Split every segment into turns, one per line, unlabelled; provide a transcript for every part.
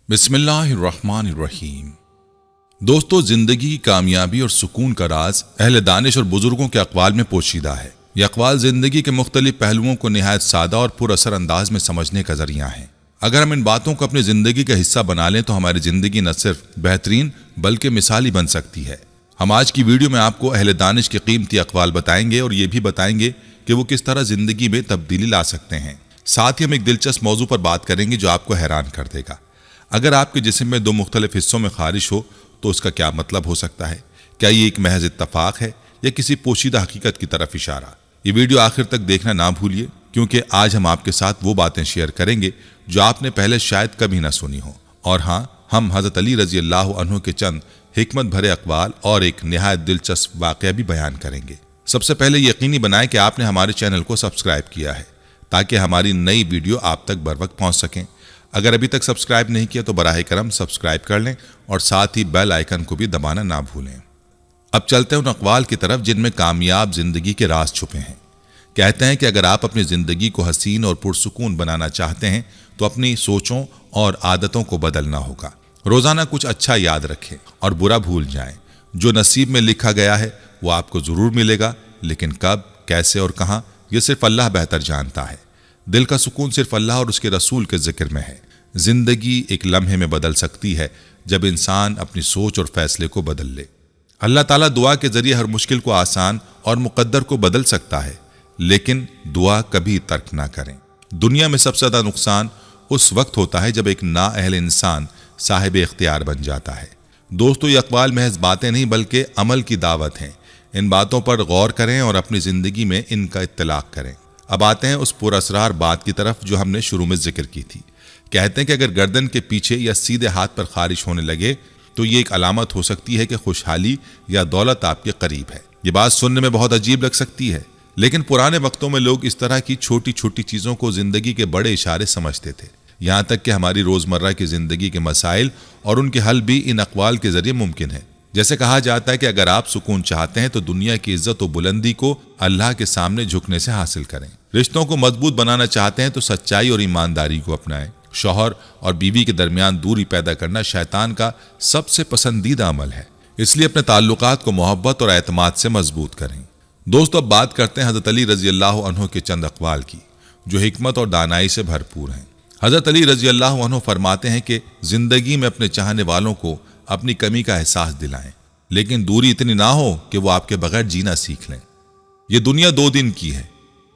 बिस्मिल्लाहिर्रहमानिर्रहीम। दोस्तों, जिंदगी की कामयाबी और सुकून का राज अहले दानिश और बुजुर्गों के अक़वाल में पोशीदा है। ये अक़वाल जिंदगी के मुख्तलिफ पहलुओं को निहायत सादा और पुरअसर अंदाज में समझने का जरिया है। अगर हम इन बातों को अपनी जिंदगी का हिस्सा बना लें तो हमारी जिंदगी न सिर्फ बेहतरीन बल्कि मिसाली बन सकती है। हम आज की वीडियो में आपको अहले दानिश के कीमती अक़वाल बताएंगे और ये भी बताएंगे कि वो किस तरह जिंदगी में तब्दीली ला सकते हैं। साथ ही हम एक दिलचस्प मौजू पर बात करेंगे जो आपको हैरान कर देगा। अगर आपके जिस्म में दो मुख्तलिफ हिस्सों में खारिश हो तो उसका क्या मतलब हो सकता है? क्या ये एक महज इत्तफाक है या किसी पोशीदा हकीकत की तरफ इशारा? ये वीडियो आखिर तक देखना ना भूलिए, क्योंकि आज हम आपके साथ वो बातें शेयर करेंगे जो आपने पहले शायद कभी ना सुनी हो। और हाँ, हम हज़रत अली रज़ी अल्लाह अन्हु के चंद हिकमत भरे अक़वाल और एक निहायत दिलचस्प वाक़या भी बयान करेंगे। सबसे पहले यकीनी बनाएं कि आपने हमारे चैनल को सब्सक्राइब किया है ताकि हमारी नई वीडियो आप तक बर वक्त पहुँच सकें। अगर अभी तक सब्सक्राइब नहीं किया तो बराह करम सब्सक्राइब कर लें और साथ ही बेल आइकन को भी दबाना ना भूलें। अब चलते हैं उन अक़वाल की तरफ जिनमें कामयाब जिंदगी के राज छुपे हैं। कहते हैं कि अगर आप अपनी जिंदगी को हसीन और पुरसुकून बनाना चाहते हैं तो अपनी सोचों और आदतों को बदलना होगा। रोजाना कुछ अच्छा याद रखें और बुरा भूल जाएं। जो नसीब में लिखा गया है वो आपको जरूर मिलेगा, लेकिन कब, कैसे और कहाँ, ये सिर्फ अल्लाह बेहतर जानता है। दिल का सुकून सिर्फ अल्लाह और उसके रसूल के जिक्र में है। जिंदगी एक लम्हे में बदल सकती है जब इंसान अपनी सोच और फैसले को बदल ले। अल्लाह ताला दुआ के जरिए हर मुश्किल को आसान और मुकद्दर को बदल सकता है, लेकिन दुआ कभी तर्क ना करें। दुनिया में सबसे ज्यादा नुकसान उस वक्त होता है जब एक नाअहल इंसान साहिब इख्तियार बन जाता है। दोस्तों, ये अक़वाल महज बातें नहीं बल्कि अमल की दावत हैं। इन बातों पर गौर करें और अपनी जिंदगी में इनका इत्तलाक करें। अब आते हैं उस पुरअसरार बात की तरफ जो हमने शुरू में जिक्र की थी। कहते हैं कि अगर गर्दन के पीछे या सीधे हाथ पर खारिश होने लगे तो ये एक अलामत हो सकती है कि खुशहाली या दौलत आपके करीब है। ये बात सुनने में बहुत अजीब लग सकती है, लेकिन पुराने वक्तों में लोग इस तरह की छोटी छोटी चीजों को जिंदगी के बड़े इशारे समझते थे। यहाँ तक कि हमारी रोजमर्रा की जिंदगी के मसाइल और उनके हल भी इन अक़वाल के जरिए मुमकिन है। जैसे कहा जाता है कि अगर आप सुकून चाहते हैं तो दुनिया की इज्जत और बुलंदी को अल्लाह के सामने झुकने से हासिल करें। रिश्तों को मजबूत बनाना चाहते हैं तो सच्चाई और ईमानदारी को अपनाएं। शौहर और बीवी के दरमियान दूरी पैदा करना शैतान का सबसे पसंदीदा अमल है, इसलिए अपने ताल्लुकात को मोहब्बत और एतमाद से मजबूत करें। दोस्तों, अब बात करते हैं हज़रत अली रज़ी अल्लाह अन्हु के चंद अक़वाल की जो हिकमत और दानाई से भरपूर हैं। हज़रत अली रज़ी अल्लाह अन्हु फरमाते हैं कि जिंदगी में अपने चाहने वालों को अपनी कमी का एहसास दिलाएं, लेकिन दूरी इतनी ना हो कि वो आपके बगैर जीना सीख लें। ये दुनिया दो दिन की है,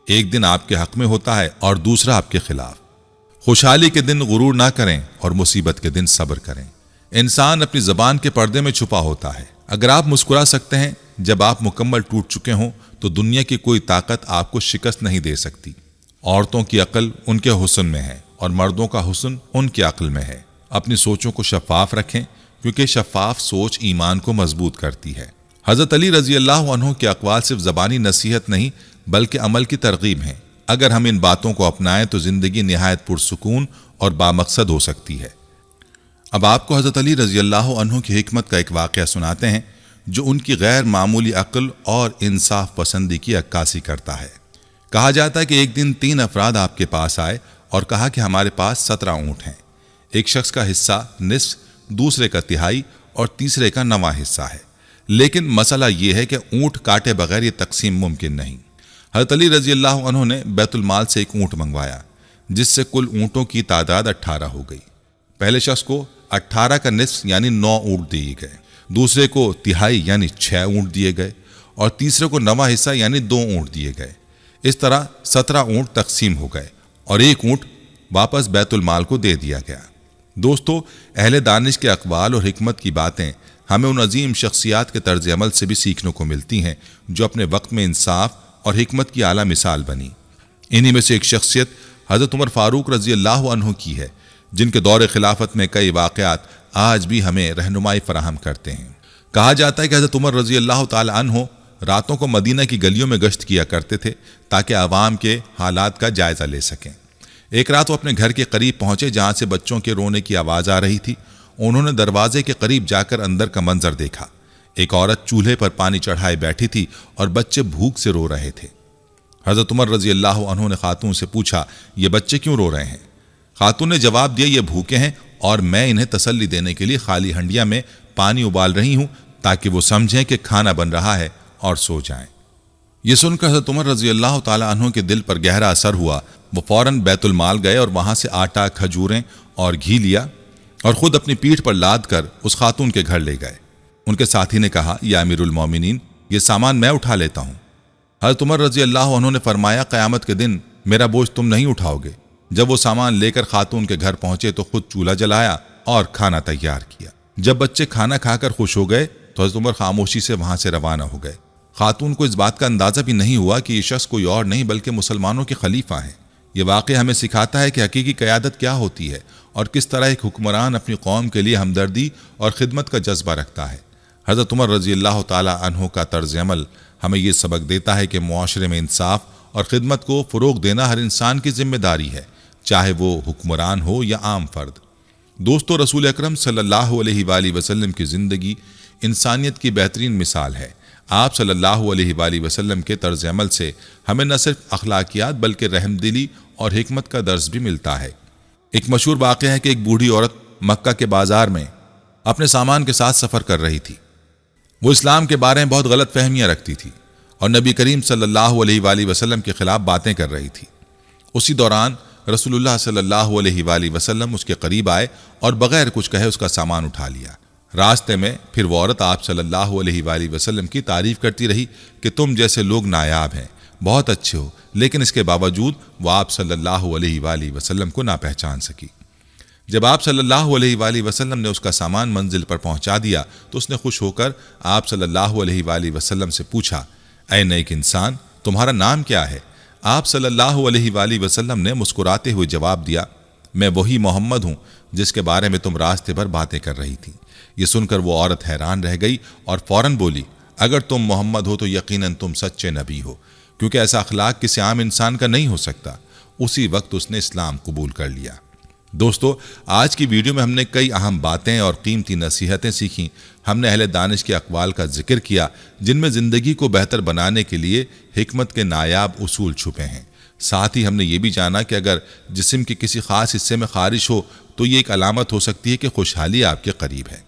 एक दिन आपके हक में होता है और दूसरा आपके खिलाफ। खुशहाली के दिन गुरूर ना करें और मुसीबत के दिन सब्र करें। इंसान अपनी जबान के पर्दे में छुपा होता है। अगर आप मुस्कुरा सकते हैं जब आप मुकम्मल टूट चुके हों तो दुनिया की कोई ताकत आपको शिकस्त नहीं दे सकती। औरतों की अक्ल उनके हुस्न में है और मर्दों का हुस्न उनकी अक्ल में है। अपनी सोचों को शफाफ रखें, क्योंकि शफाफ सोच ईमान को मजबूत करती है। हज़रत अली रज़ी अल्लाह अन्हु के अक़वाल सिर्फ ज़बानी नसीहत नहीं बल्कि अमल की तरगीब हैं। अगर हम इन बातों को अपनाएं तो जिंदगी निहायत पुरसुकून और बामकसद हो सकती है। अब आपको हज़रत अली रज़ी अल्लाह अन्हु की हिकमत का एक वाक़या सुनाते हैं जो उनकी गैर मामूली अक्ल और इंसाफ पसंदी की अक्कासी करता है। कहा जाता है कि एक दिन 3 अफराद आपके पास आए और कहा कि हमारे पास 17 ऊँट हैं। एक शख्स का हिस्सा निस्फ, दूसरे का तिहाई और तीसरे का 9वां हिस्सा है, लेकिन मसला यह है कि ऊँट काटे बगैर ये तकसीम मुमकिन नहीं। हज़रत अली रज़ी अल्लाह अन्हु ने बैतुल माल से एक ऊँट मंगवाया, जिससे कुल ऊँटों की तादाद 18 हो गई। पहले शख्स को 18 का निस्फ यानी 9 ऊँट दिए गए, दूसरे को तिहाई यानी 6 ऊँट दिए गए और तीसरे को 9वां हिस्सा यानी 2 ऊँट दिए गए। इस तरह 17 ऊँट तकसीम हो गए और एक ऊँट वापस बैतुल माल को दे दिया गया। दोस्तों, अहले दानिश के अक़वाल और हिकमत की बातें हमें उन अजीम शख्सियात के तर्ज अमल से भी सीखने को मिलती हैं जो अपने वक्त में इंसाफ और हिकमत की आला मिसाल बनी। इन्हीं में से एक शख्सियत हज़रत उमर फारूक रज़ी अल्लाह अन्हु की है, जिनके दौर खिलाफत में कई वाक़यात आज भी हमें रहनुमाई फराहम करते हैं। कहा जाता है कि हज़रत उमर रज़ी अल्लाह ताला अन्हु रातों को मदीना की गलियों में गश्त किया करते थे ताकि आवाम के हालात का जायज़ा ले सकें। एक रात वो अपने घर के करीब पहुंचे जहां से बच्चों के रोने की आवाज़ आ रही थी। उन्होंने दरवाजे के करीब जाकर अंदर का मंजर देखा। एक औरत चूल्हे पर पानी चढ़ाए बैठी थी और बच्चे भूख से रो रहे थे। हज़रत उमर रज़ी अल्लाह अन्हु ने खातून से पूछा, ये बच्चे क्यों रो रहे हैं? खातून ने जवाब दिया, ये भूखे हैं اور میں انہیں تسلی دینے کے لیے خالی ہنڈیا میں پانی ابال رہی ہوں تاکہ وہ سمجھیں کہ کھانا بن رہا ہے اور سو جائیں۔ یہ سن کر حضرت عمر رضی اللہ تعالیٰ عنہ کے دل پر گہرا اثر ہوا۔ وہ فوراً بیت المال گئے اور وہاں سے آٹا، کھجوریں اور گھی لیا اور خود اپنی پیٹھ پر لاد کر اس خاتون کے گھر لے گئے۔ ان کے ساتھی نے کہا، یا امیر المومنین، یہ سامان میں اٹھا لیتا ہوں۔ حضرت عمر رضی اللہ عنہ نے فرمایا، قیامت کے دن میرا بوجھ تم نہیں اٹھاؤ گے۔ جب وہ سامان لے کر خاتون کے گھر پہنچے تو خود چولہا جلایا اور کھانا تیار کیا۔ جب بچے کھانا کھا کر خوش ہو گئے تو حضرت عمر خاموشی سے وہاں سے روانہ ہو گئے۔ خاتون کو اس بات کا اندازہ بھی نہیں ہوا کہ یہ شخص کوئی اور نہیں بلکہ مسلمانوں کے خلیفہ ہیں۔ یہ واقعہ ہمیں سکھاتا ہے کہ حقیقی قیادت کیا ہوتی ہے اور کس طرح ایک حکمران اپنی قوم کے لیے ہمدردی اور خدمت کا جذبہ رکھتا ہے۔ حضرت عمر رضی اللہ تعالی عنہ کا طرز عمل ہمیں یہ سبق دیتا ہے کہ معاشرے میں انصاف اور خدمت کو فروغ دینا ہر انسان کی ذمہ داری ہے، چاہے وہ حکمران ہو یا عام فرد۔ دوستو، رسول اکرم صلی اللہ علیہ وآلہ وسلم کی زندگی انسانیت کی بہترین مثال ہے۔ آپ صلی اللہ علیہ وآلہ وسلم کے طرز عمل سے ہمیں نہ صرف اخلاقیات بلکہ رحم دلی اور حکمت کا درس بھی ملتا ہے۔ ایک مشہور واقعہ ہے کہ ایک بوڑھی عورت مکہ کے بازار میں اپنے سامان کے ساتھ سفر کر رہی تھی۔ وہ اسلام کے بارے میں بہت غلط فہمیاں رکھتی تھی اور نبی کریم صلی اللہ علیہ وآلہ وسلم کے خلاف باتیں کر رہی تھی۔ اسی دوران رسول اللہ صلی اللہ علیہ وآلہ وسلم اس کے قریب آئے اور بغیر کچھ کہے اس کا سامان اٹھا لیا۔ راستے میں پھر وہ عورت آپ صلی اللہ علیہ وآلہ وسلم کی تعریف کرتی رہی کہ تم جیسے لوگ نایاب ہیں، بہت اچھے ہو، لیکن اس کے باوجود وہ آپ صلی اللہ علیہ وآلہ وسلم کو نہ پہچان سکی۔ جب آپ صلی اللہ علیہ وآلہ وسلم نے اس کا سامان منزل پر پہنچا دیا تو اس نے خوش ہو کر آپ صلی اللہ علیہ وآلہ وسلم سے پوچھا، اے نیک انسان، تمہارا نام کیا ہے؟ آپ صلی اللہ علیہ وآلہ وسلم نے مسکراتے ہوئے جواب دیا، میں وہی محمد ہوں جس کے بارے میں تم راستے پر باتیں کر رہی تھی۔ یہ سن کر وہ عورت حیران رہ گئی اور فوراً بولی، اگر تم محمد ہو تو یقیناً تم سچے نبی ہو، کیونکہ ایسا اخلاق کسی عام انسان کا نہیں ہو سکتا۔ اسی وقت اس نے اسلام قبول کر لیا۔ دوستو، آج کی ویڈیو میں ہم نے کئی اہم باتیں اور قیمتی نصیحتیں سیکھیں۔ ہم نے اہل دانش کے اقوال کا ذکر کیا جن میں زندگی کو بہتر بنانے کے لیے حکمت کے نایاب اصول چھپے ہیں۔ ساتھ ہی ہم نے یہ بھی جانا کہ اگر جسم کے کسی خاص حصے میں خارش ہو تو یہ ایک علامت ہو سکتی ہے کہ خوشحالی آپ کے قریب ہے۔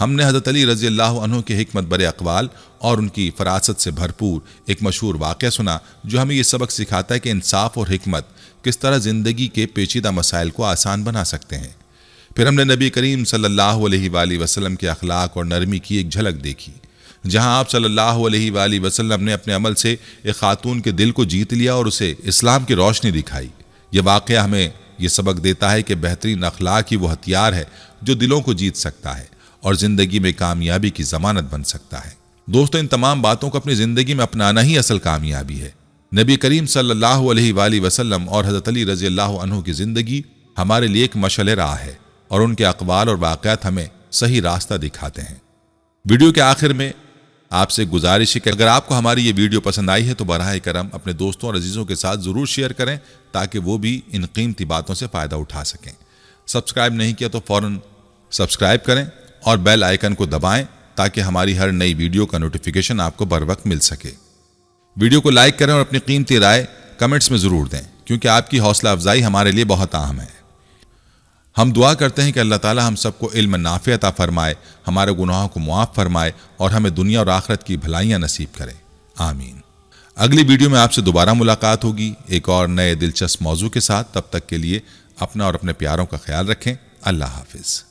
ہم نے حضرت علی رضی اللہ عنہ کے حکمت برے اقوال اور ان کی فراست سے بھرپور ایک مشہور واقعہ سنا جو ہمیں یہ سبق سکھاتا ہے کہ انصاف اور حکمت کس طرح زندگی کے پیچیدہ مسائل کو آسان بنا سکتے ہیں۔ پھر ہم نے نبی کریم صلی اللہ علیہ وآلہ وسلم کے اخلاق اور نرمی کی ایک جھلک دیکھی، جہاں آپ صلی اللہ علیہ وآلہ وسلم نے اپنے عمل سے ایک خاتون کے دل کو جیت لیا اور اسے اسلام کی روشنی دکھائی۔ یہ واقعہ ہمیں یہ سبق دیتا ہے کہ بہترین اخلاق ہی وہ ہتھیار ہے جو دلوں کو جیت سکتا ہے اور زندگی میں کامیابی کی ضمانت بن سکتا ہے۔ دوستو، ان تمام باتوں کو اپنی زندگی میں اپنانا ہی اصل کامیابی ہے۔ نبی کریم صلی اللہ علیہ وآلہ وسلم اور حضرت علی رضی اللہ عنہ کی زندگی ہمارے لیے ایک مشعل راہ ہے اور ان کے اقوال اور واقعات ہمیں صحیح راستہ دکھاتے ہیں۔ ویڈیو کے آخر میں آپ سے گزارش ہے کہ اگر آپ کو ہماری یہ ویڈیو پسند آئی ہے تو براہ کرم اپنے دوستوں اور عزیزوں کے ساتھ ضرور شیئر کریں تاکہ وہ بھی ان قیمتی باتوں سے فائدہ اٹھا سکیں۔ سبسکرائب نہیں کیا تو فوراً سبسکرائب کریں اور بیل آئیکن کو دبائیں تاکہ ہماری ہر نئی ویڈیو کا نوٹیفیکیشن آپ کو بر وقت مل سکے۔ ویڈیو کو لائک کریں اور اپنی قیمتی رائے کمنٹس میں ضرور دیں، کیونکہ آپ کی حوصلہ افزائی ہمارے لیے بہت اہم ہے۔ ہم دعا کرتے ہیں کہ اللہ تعالی ہم سب کو علم نافع عطا فرمائے، ہمارے گناہوں کو معاف فرمائے اور ہمیں دنیا اور آخرت کی بھلائیاں نصیب کرے، آمین۔ اگلی ویڈیو میں آپ سے دوبارہ ملاقات ہوگی ایک اور نئے دلچسپ موضوع کے ساتھ۔ تب تک کے لیے اپنا اور اپنے پیاروں کا خیال رکھیں۔ اللہ حافظ۔